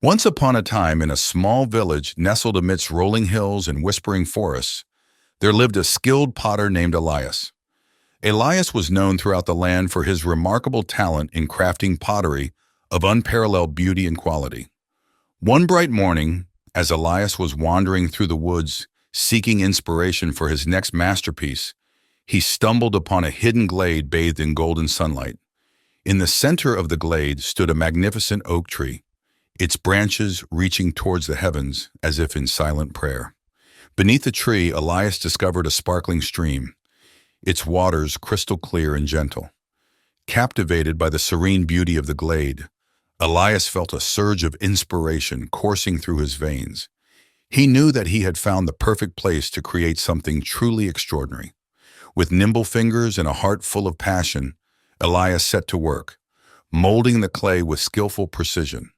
Once upon a time, in a small village nestled amidst rolling hills and whispering forests, there lived a skilled potter named Elias. Elias was known throughout the land for his remarkable talent in crafting pottery of unparalleled beauty and quality. One bright morning, as Elias was wandering through the woods seeking inspiration for his next masterpiece, he stumbled upon a hidden glade bathed in golden sunlight. In the center of the glade stood a magnificent oak tree, its branches reaching towards the heavens as if in silent prayer. Beneath the tree, Elias discovered a sparkling stream, its waters crystal clear and gentle. Captivated by the serene beauty of the glade, Elias felt a surge of inspiration coursing through his veins. He knew that he had found the perfect place to create something truly extraordinary. With nimble fingers and a heart full of passion, Elias set to work, molding the clay with skillful precision.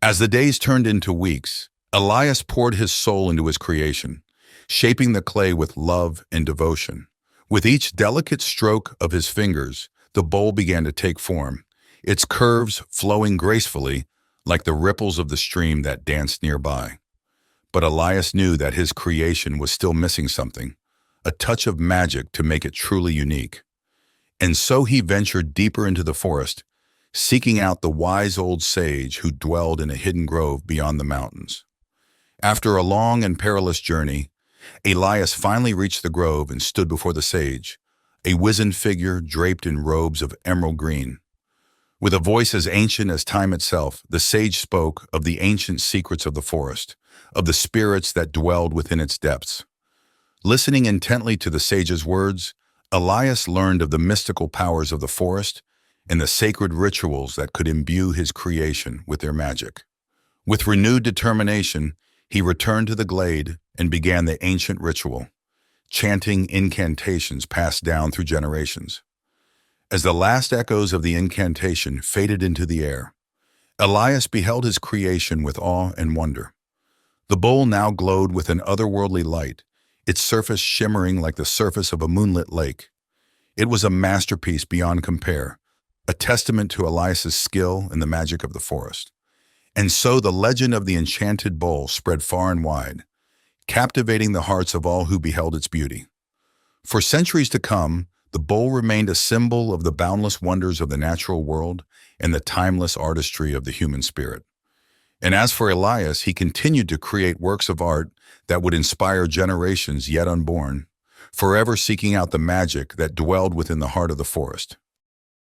As the days turned into weeks, Elias poured his soul into his creation, shaping the clay with love and devotion. With each delicate stroke of his fingers, the bowl began to take form, its curves flowing gracefully like the ripples of the stream that danced nearby. But Elias knew that his creation was still missing something, a touch of magic to make it truly unique. And so he ventured deeper into the forest, seeking out the wise old sage who dwelled in a hidden grove beyond the mountains. After a long and perilous journey, Elias finally reached the grove and stood before the sage, a wizened figure draped in robes of emerald green. With a voice as ancient as time itself, the sage spoke of the ancient secrets of the forest, of the spirits that dwelled within its depths. Listening intently to the sage's words, Elias learned of the mystical powers of the forest and the sacred rituals that could imbue his creation with their magic. With renewed determination, he returned to the glade and began the ancient ritual, chanting incantations passed down through generations. As the last echoes of the incantation faded into the air, Elias beheld his creation with awe and wonder. The bowl now glowed with an otherworldly light, its surface shimmering like the surface of a moonlit lake. It was a masterpiece beyond compare, a testament to Elias's skill and the magic of the forest. And so the legend of the enchanted bowl spread far and wide, captivating the hearts of all who beheld its beauty. For centuries to come, the bowl remained a symbol of the boundless wonders of the natural world and the timeless artistry of the human spirit. And as for Elias, he continued to create works of art that would inspire generations yet unborn, forever seeking out the magic that dwelled within the heart of the forest.